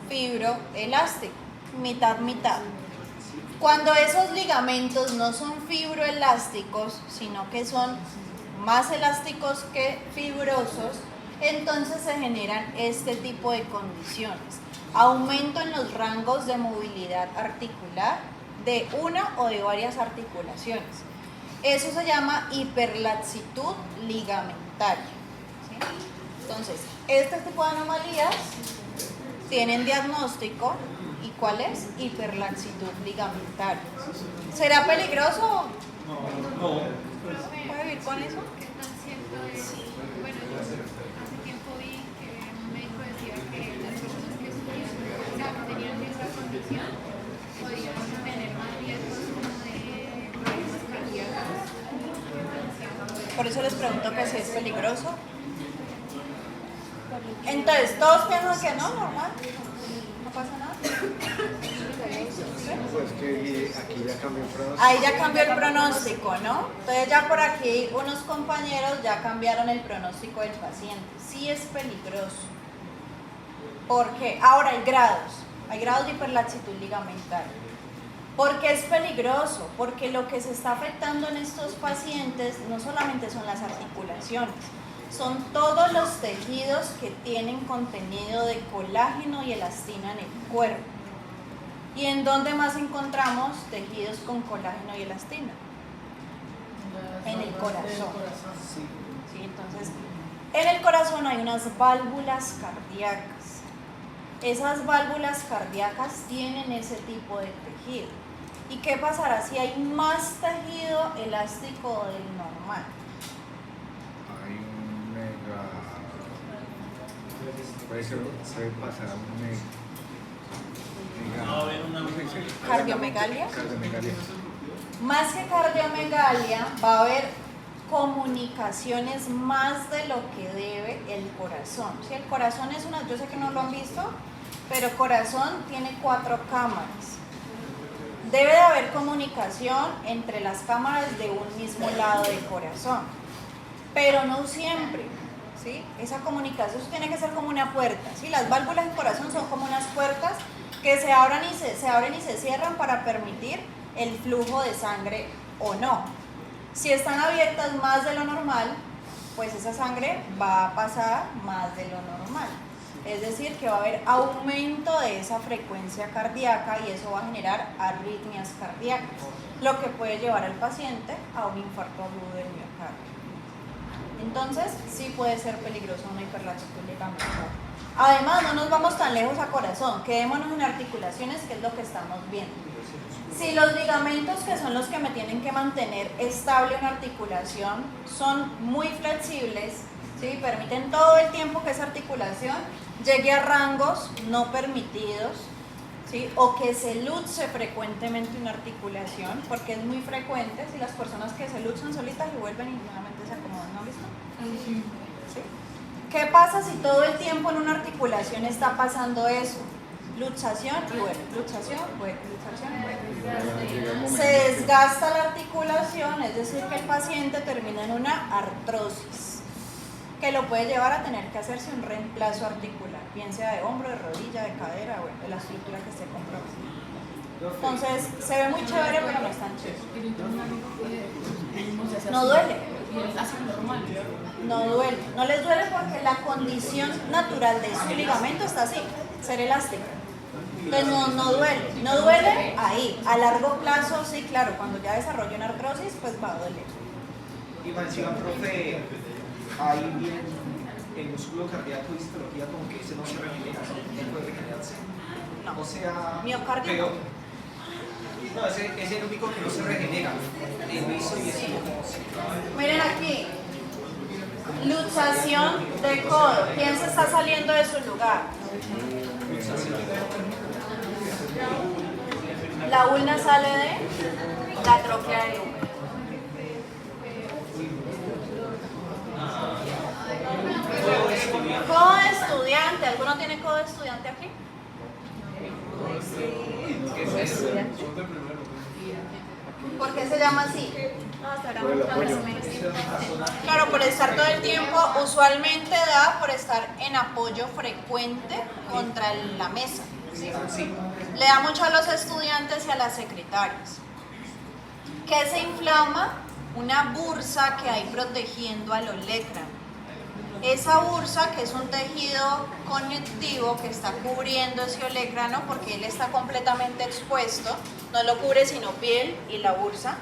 fibroelástico. mitad, mitad. Cuando esos ligamentos no son fibroelásticos, sino que son más elásticos que fibrosos, entonces se generan este tipo de condiciones. Aumento en los rangos de movilidad articular de una o de varias articulaciones. Eso se llama hiperlaxitud ligamentaria. ¿Sí? Entonces, este tipo de anomalías tienen diagnóstico. ¿Y cuál es? Hiperlaxitud ligamentaria. ¿Será peligroso? No. ¿Puede vivir con eso? ¿Qué tan cierto es? Bueno, yo hace tiempo vi que un médico decía que las personas que sufrían, o sea, que tenían esa condición, podían tener más riesgos como de problemas cardíacos. Por eso les pregunto que si es peligroso. Entonces, todos piensan que no, normal. No pasa nada. Pues que aquí ya cambió el pronóstico. Ahí ya cambió el pronóstico, ¿no? Entonces ya por aquí unos compañeros ya cambiaron el pronóstico del paciente. Sí es peligroso. ¿Por qué? Ahora hay grados de hiperlaxitud ligamentaria. ¿Por qué es peligroso? Porque lo que se está afectando en estos pacientes no solamente son las articulaciones, son todos los tejidos que tienen contenido de colágeno y elastina en el cuerpo. ¿Y en dónde más encontramos tejidos con colágeno y elastina? En el corazón. ¿Sí? Entonces, en el corazón hay unas válvulas cardíacas. Esas válvulas cardíacas tienen ese tipo de tejido. ¿Y qué pasará si hay más tejido elástico del normal? Hay un mega. Puede pasar un mega. Va a haber una ¿Cardiomegalia? Cardiomegalia. Más que cardiomegalia, va a haber comunicaciones más de lo que debe el corazón. Si el corazón es una, yo sé que no lo han visto, pero el corazón tiene 4 cámaras. Debe de haber comunicación entre las cámaras de un mismo lado del corazón, pero no siempre. ¿Sí? Esa comunicación tiene que ser como una puerta. ¿Sí? Las válvulas del corazón son como unas puertas que se abren y se cierran para permitir el flujo de sangre o no. Si están abiertas más de lo normal, pues esa sangre va a pasar más de lo normal. Es decir, que va a haber aumento de esa frecuencia cardíaca y eso va a generar arritmias cardíacas, lo que puede llevar al paciente a un infarto agudo del miocardio. Entonces, sí puede ser peligroso una hiperlaxitud ligamentaria. Además, no nos vamos tan lejos a corazón, quedémonos en articulaciones, que es lo que estamos viendo. Si los ligamentos, que son los que me tienen que mantener estable una articulación, son muy flexibles, ¿sí? Permiten todo el tiempo que esa articulación llegue a rangos no permitidos, ¿sí? O que se luxe frecuentemente una articulación, porque es muy frecuente si las personas que se luxan solitas y vuelven y nuevamente se acomodan, ¿no han visto? ¿Sí? ¿Qué pasa si todo el tiempo en una articulación está pasando eso? Luxación y vuelve, luxación, vuelve, luxación, vuelve. Se desgasta la articulación, es decir, que el paciente termina en una artrosis, que lo puede llevar a tener que hacerse un reemplazo articular, bien sea de hombro, de rodilla, de cadera, bueno, de la estructura que esté comprometida. Entonces, se ve muy chévere, pero no es tan chévere. No duele. No duele. No les duele porque la condición natural de su ligamento está así, ser elástica. Entonces no duele. No duele ahí. A largo plazo, sí, claro, cuando ya desarrolla una artrosis, pues va a doler. Y para encima, profe, ahí bien el músculo cardíaco y histología como que ese no se regenera, no puede regenerarse. No. O sea, Miocardio pero, no, ese es el único que no se regenera. El viso y eso. Miren aquí. Luxación de codo. ¿Quién se está saliendo de su lugar? La ulna sale de la tróquea del húmero. Codo de estudiante. ¿Alguno tiene codo de estudiante aquí? ¿Por qué se llama así? Claro, por estar todo el tiempo, usualmente da por estar en apoyo frecuente contra la mesa. ¿Sí? le da mucho a los estudiantes y a las secretarias. ¿Qué se inflama? Una bursa que hay protegiendo al olecrano. Esa bursa, que es un tejido conectivo que está cubriendo ese olecrano porque él está completamente expuesto, no lo cubre sino piel y la bursa,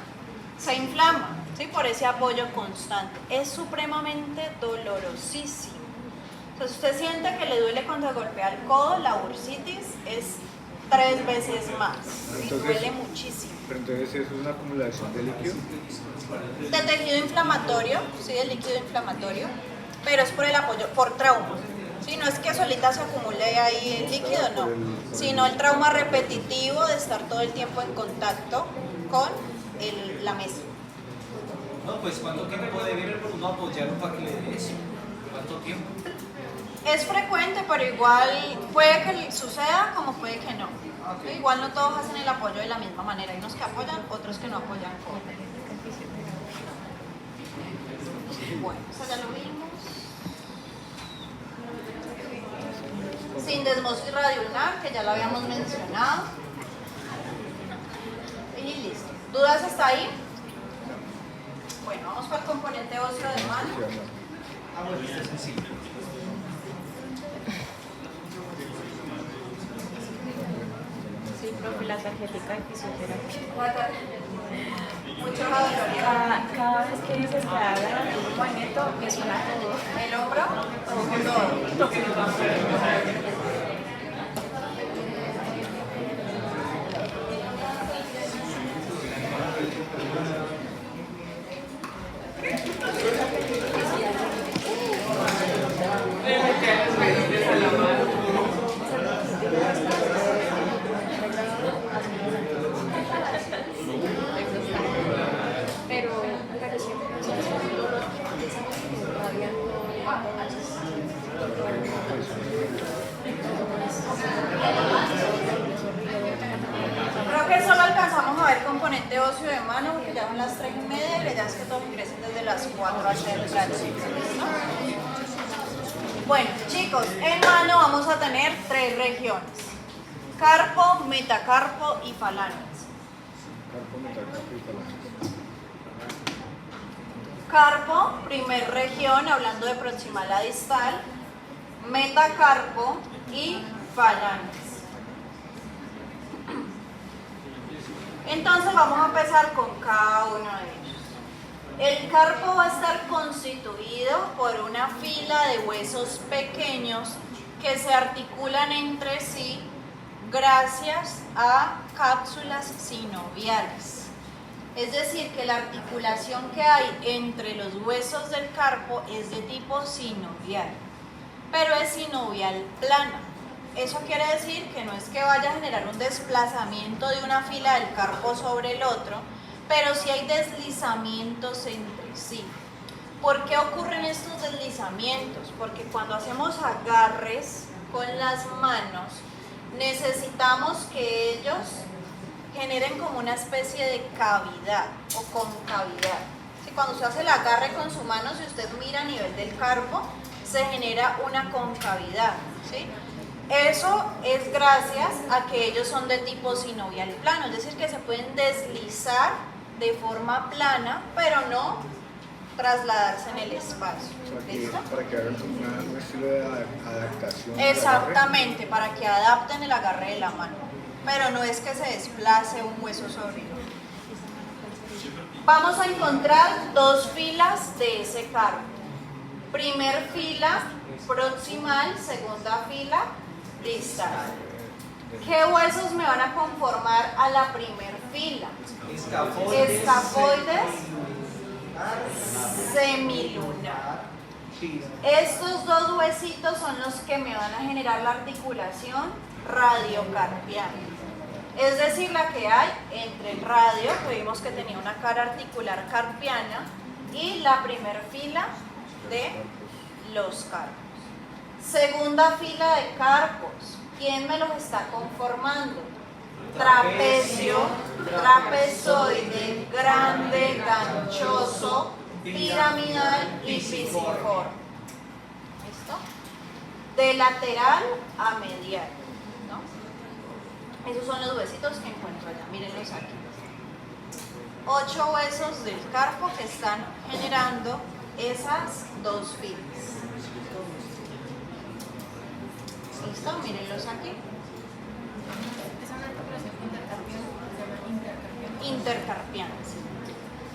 se inflama, ¿sí? Por ese apoyo constante. Es supremamente dolorosísimo. Entonces, usted siente que le duele cuando golpea el codo, la bursitis es 3 veces más. Y duele muchísimo. Pero entonces eso es una acumulación de líquido. De tejido inflamatorio, sí, de líquido inflamatorio, pero es por el apoyo, por trauma. Sí, no es que solita se acumule ahí el líquido, no, sino el trauma repetitivo de estar todo el tiempo en contacto con la mesa. No, pues ¿cuánto tiempo debe uno apoyarlo para que le dé eso? ¿Cuánto tiempo? Es frecuente, pero igual puede que suceda como puede que no. ¿Sí? Igual no todos hacen el apoyo de la misma manera. Hay unos que apoyan, otros que no apoyan. Bueno, eso ya lo vimos. Sindesmosis radioulnar, que ya lo habíamos mencionado. Y listo. ¿Dudas hasta ahí? Bueno, vamos para el componente óseo de mano. Ah, bueno, esto es sencillo. Sí, profe, la tarjetica de fisioterapia. Mucho dolor. Cada vez que dices que habla un movimiento, me suena todo. El hombro, todo. Pero siempre es un dolor que empieza a rabia. Creo que solo alcanzamos a ver componente óseo de mano porque ya son las 3:30 y la idea es que todos ingresen desde las 4 a hacer práctica. Bueno, chicos, en mano vamos a tener 3 regiones: carpo, metacarpo y falanges. Carpo, metacarpo y falanges. Carpo, primer región, hablando de proximal a distal, metacarpo y falanges. Entonces vamos a empezar con cada uno de ellos. El carpo va a estar constituido por una fila de huesos pequeños que se articulan entre sí gracias a cápsulas sinoviales. Es decir, que la articulación que hay entre los huesos del carpo es de tipo sinovial, pero es sinovial plana. Eso quiere decir que no es que vaya a generar un desplazamiento de una fila del carpo sobre el otro, pero sí hay deslizamientos entre sí. ¿Por qué ocurren estos deslizamientos? Porque cuando hacemos agarres con las manos, necesitamos que ellos generen como una especie de cavidad o concavidad. ¿Sí? Cuando usted hace el agarre con su mano, si usted mira a nivel del carpo, se genera una concavidad. ¿Sí? Eso es gracias a que ellos son de tipo sinovial plano, es decir, que se pueden deslizar de forma plana, pero no trasladarse en el espacio. O sea, ¿Listo? para que hagan un estilo de adaptación. Exactamente, para que adapten el agarre de la mano, pero no es que se desplace un hueso sobre el otro. Vamos a encontrar 2 filas de ese carpo. Primer fila proximal, segunda fila distal. ¿Qué huesos me van a conformar a la primer fila? Escafoides, semilunar. Estos 2 huesitos son los que me van a generar la articulación radiocarpiana. Es decir, la que hay entre el radio, que vimos que tenía una cara articular carpiana, y la primer fila de los carpos. Segunda fila de carpos. ¿Quién me los está conformando? Trapecio, trapezoide, grande, ganchoso, piramidal y pisiforme. ¿Listo? De lateral a medial, ¿no? Esos son los huesitos que encuentro allá, mírenlos aquí. 8 huesos del carpo que están generando esas dos filas. ¿Listo? Mírenlos aquí. Es una articulación intercarpiana, se llama intercarpiana. Intercarpiana, sí.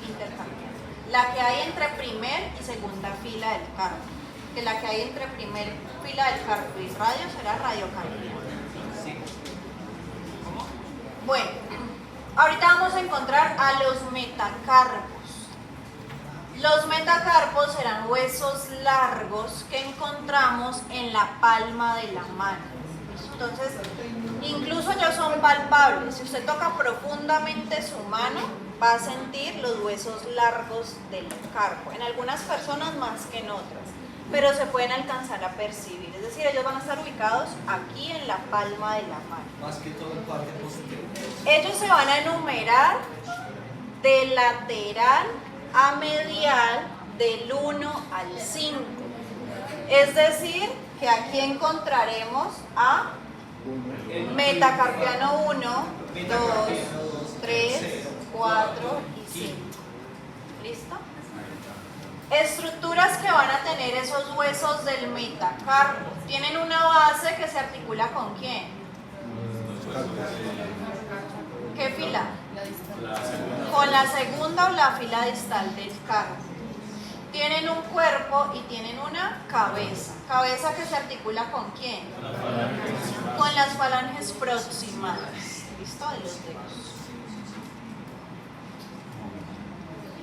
Intercarpiana. La que hay entre primer y segunda fila del carpo. Que la que hay entre primer fila del carpo y radio será radiocarpiana. Sí. Bueno, ahorita vamos a encontrar a los metacarpos. Los metacarpos serán huesos largos que encontramos en la palma de la mano. Entonces, incluso ellos son palpables. Si usted toca profundamente su mano, va a sentir los huesos largos del carpo. En algunas personas más que en otras, pero se pueden alcanzar a percibir. Es decir, ellos van a estar ubicados aquí en la palma de la mano. Más que todo en parte positiva. Ellos se van a enumerar de lateral a medial del 1 al 5. Es decir, que aquí encontraremos a metacarpiano 1, 2, 3, 4 y 5. ¿Listo? Estructuras que van a tener esos huesos del metacarpo. Tienen una base que se articula ¿con quién? ¿Qué fila? Con la segunda o la fila distal del carpo. Tienen un cuerpo y tienen una cabeza. Cabeza que se articula ¿con quién? Con las falanges proximales. ¿Listo? De los dedos.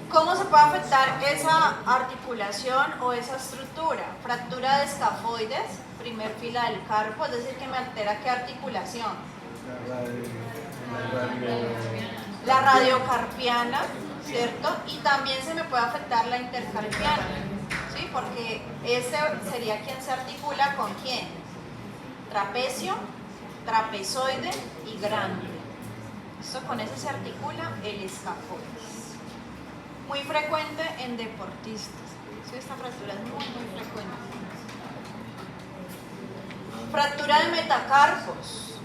¿Cómo se puede afectar esa articulación o esa estructura? Fractura de escafoides, primer fila del carpo, es decir, que me altera ¿qué articulación? La radiocarpiana, ¿cierto? Y también se me puede afectar la intercarpiana, ¿sí? Porque ese sería quien se articula ¿con quién? Trapecio, trapezoide y grande. Esto con ese se articula el escafoides. Muy frecuente en deportistas. Sí, esta fractura es muy frecuente. Fractura de metacarpos.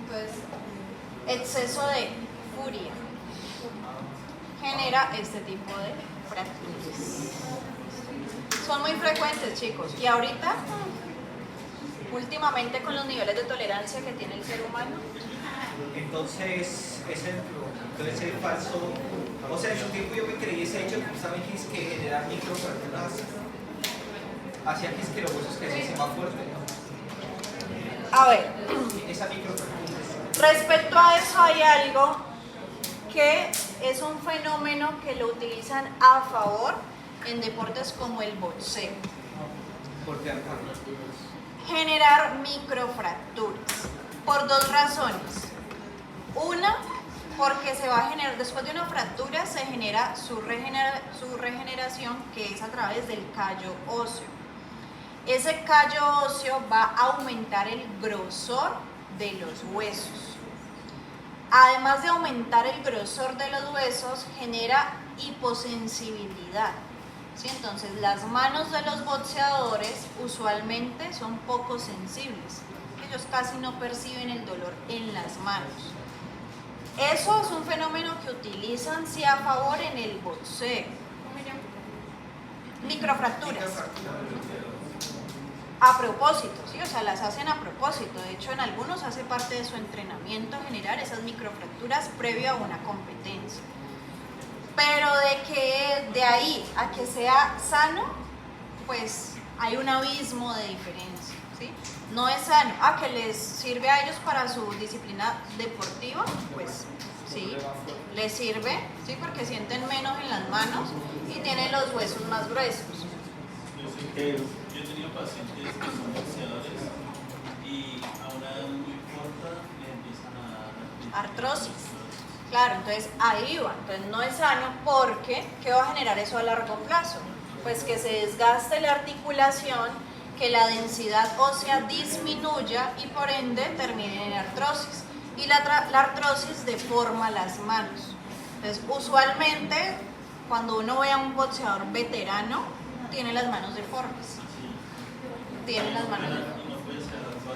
Entonces, exceso de furia genera este tipo de fracturas. Son muy frecuentes, chicos. Y ahorita, últimamente con los niveles de tolerancia que tiene el ser humano. Entonces, entonces el falso, o sea, en su tiempo yo me creí ese hecho justamente es que generar microfracturas hacía que los huesos creciesen más fuerte. A ver, Esa microfractura. respecto a eso hay algo que es un fenómeno que lo utilizan a favor en deportes como el boxeo. Porque Generar microfracturas por dos razones. Una, porque se va a generar, después de una fractura se genera su regeneración, que es a través del callo óseo. Ese callo óseo va a aumentar el grosor de los huesos. Además de aumentar el grosor de los huesos, genera hiposensibilidad. ¿Sí? Entonces, las manos de los boxeadores usualmente son poco sensibles. Ellos casi no perciben el dolor en las manos. Eso es un fenómeno que utilizan sí a favor en el boxeo. Microfracturas. A propósito, ¿sí? O sea, las hacen a propósito. De hecho, en algunos hace parte de su entrenamiento generar esas microfracturas previo a una competencia. Pero de ahí a que sea sano, pues hay un abismo de diferencia, ¿sí? No es sano. Que les sirve a ellos para su disciplina deportiva, pues sí, les sirve, ¿sí? Porque sienten menos en las manos y tienen los huesos más gruesos. Yo sé que yo he tenido pacientes que son boxeadores y a una edad muy corta le empiezan a dar Artrosis. Claro, entonces ahí va. Entonces no es sano porque ¿qué va a generar eso a largo plazo? Pues que se desgaste la articulación, que la densidad ósea disminuya y por ende termine en artrosis. Y la artrosis deforma las manos. Entonces usualmente cuando uno ve a un boxeador veterano, tiene las manos deformes. Tiene las manos deformes.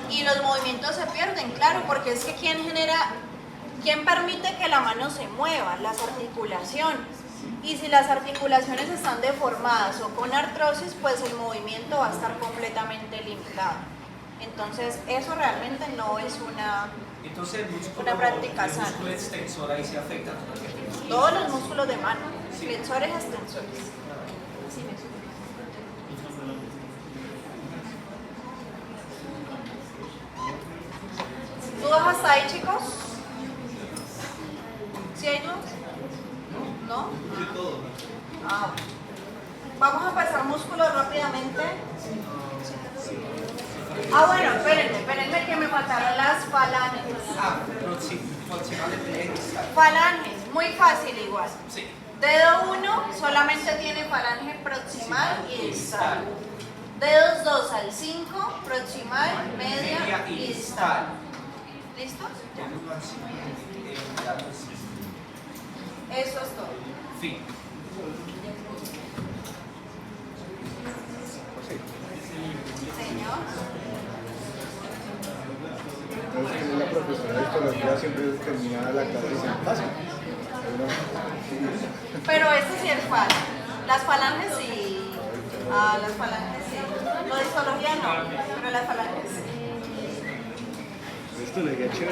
Y los movimientos se pierden, claro, porque es que ¿quién permite que la mano se mueva? Las articulaciones. Y si las articulaciones están deformadas o con artrosis, pues el movimiento va a estar completamente limitado. Entonces, eso realmente no es Entonces el músculo, una práctica el sana. músculo extensor ahí se afecta. Todos los músculos de mano, flexores, extensores. ¿Dudas hasta ahí, chicos? ¿Sí hay dudas? ¿No? Ah, vamos a pasar músculos rápidamente. Ah, bueno, espérenme que me faltaron las falanges. Proximal de distal. Falanges, muy fácil igual. Sí. Dedo 1 solamente tiene falange proximal y distal. Dedos 2 al 5, proximal, media y distal. ¿Listos? Eso es todo. Fin. Señor. Entonces la profesora de histología siempre termina la clase diciendo fácil. Pero esto sí es fácil. Las falanges sí. Las falanges sí. Lo de histología no, pero las falanges sí. Esto le queda chévere.